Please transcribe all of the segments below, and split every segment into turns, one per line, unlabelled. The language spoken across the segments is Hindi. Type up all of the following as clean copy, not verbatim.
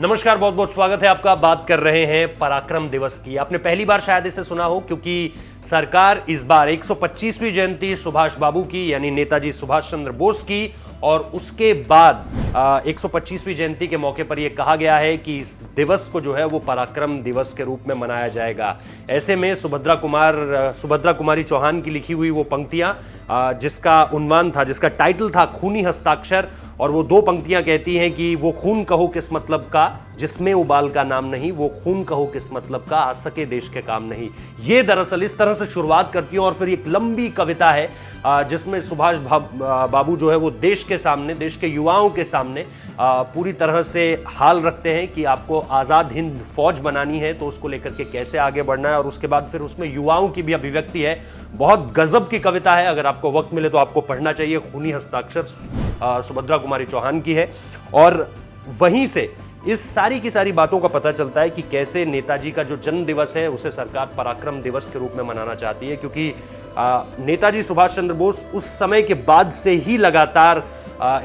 नमस्कार, बहुत बहुत स्वागत है आपका। बात कर रहे हैं पराक्रम दिवस की। आपने पहली बार शायद इसे सुना हो क्योंकि सरकार इस बार 125वीं जयंती सुभाष बाबू की यानी नेताजी सुभाष चंद्र बोस की और उसके बाद 125वीं जयंती के मौके पर यह कहा गया है कि इस दिवस को जो है वो पराक्रम दिवस के रूप में मनाया जाएगा। ऐसे में सुभद्रा कुमारी चौहान की लिखी हुई वो पंक्तियां जिसका उन्वान था, जिसका टाइटल था खूनी हस्ताक्षर, और वो दो पंक्तियां कहती हैं कि वो खून कहो किस मतलब का जिसमें उबाल का नाम नहीं, वो खून कहो किस मतलब का आ सके देश के काम नहीं। ये दरअसल इस तरह से शुरुआत करती है और फिर एक लंबी कविता है जिसमें सुभाष बाबू जो है वो देश के सामने, देश के युवाओं के सामने पूरी तरह से हाल रखते हैं कि आपको आज़ाद हिंद फौज बनानी है तो उसको लेकर के कैसे आगे बढ़ना है। और उसके बाद फिर उसमें युवाओं की भी अभिव्यक्ति है। बहुत गजब की कविता है, अगर आपको वक्त मिले तो आपको पढ़ना चाहिए। खूनी हस्ताक्षर सुभद्रा कुमारी चौहान की है। और वहीं से इस सारी की सारी बातों का पता चलता है कि कैसे नेताजी का जो जन्म दिवस है उसे सरकार पराक्रम दिवस के रूप में मनाना चाहती है, क्योंकि नेताजी सुभाष चंद्र बोस उस समय के बाद से ही लगातार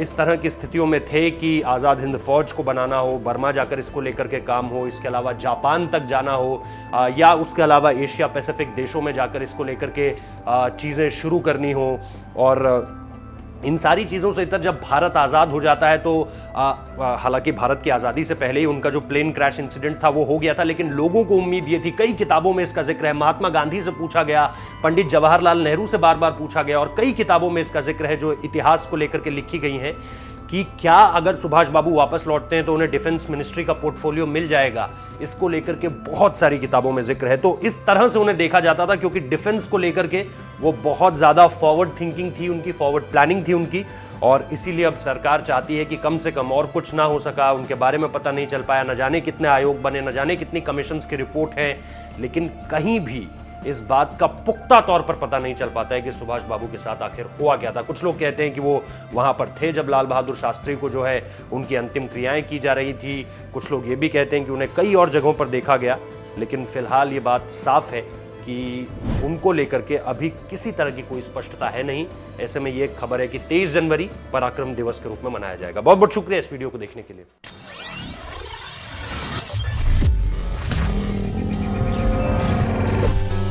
इस तरह की स्थितियों में थे कि आज़ाद हिंद फौज को बनाना हो, बर्मा जाकर इसको लेकर के काम हो, इसके अलावा जापान तक जाना हो या उसके अलावा एशिया पैसिफिक देशों में जाकर इसको लेकर के चीज़ें शुरू करनी हो। और इन सारी चीज़ों से इधर जब भारत आज़ाद हो जाता है तो हालांकि भारत की आज़ादी से पहले ही उनका जो प्लेन क्रैश इंसिडेंट था वो हो गया था, लेकिन लोगों को उम्मीद ये थी, कई किताबों में इसका जिक्र है, महात्मा गांधी से पूछा गया, पंडित जवाहरलाल नेहरू से बार बार पूछा गया और कई किताबों में इसका जिक्र है जो इतिहास को लेकर के लिखी गई हैं कि क्या अगर सुभाष बाबू वापस लौटते हैं तो उन्हें डिफेंस मिनिस्ट्री का पोर्टफोलियो मिल जाएगा। इसको लेकर के बहुत सारी किताबों में जिक्र है। तो इस तरह से उन्हें देखा जाता था क्योंकि डिफेंस को लेकर के वो बहुत ज्यादा फॉरवर्ड थिंकिंग थी उनकी, फॉरवर्ड प्लानिंग थी उनकी। और इसीलिए अब सरकार चाहती है कि कम से कम, और कुछ ना हो सका, उनके बारे में पता नहीं चल पाया, न जाने कितने आयोग बने, न जाने कितनी कमीशंस की रिपोर्ट है, लेकिन कहीं भी इस बात का पुख्ता तौर पर पता नहीं चल पाता है कि सुभाष बाबू के साथ आखिर हुआ क्या था। कुछ लोग कहते हैं कि वो वहां पर थे जब लाल बहादुर शास्त्री को जो है उनकी अंतिम क्रियाएं की जा रही थी। कुछ लोग ये भी कहते हैं कि उन्हें कई और जगहों पर देखा गया, लेकिन फिलहाल ये बात साफ है कि उनको लेकर के अभी किसी तरह की कोई स्पष्टता है नहीं। ऐसे में ये खबर है कि 23 जनवरी पराक्रम दिवस के रूप में मनाया जाएगा। बहुत बहुत शुक्रिया इस वीडियो को देखने के लिए।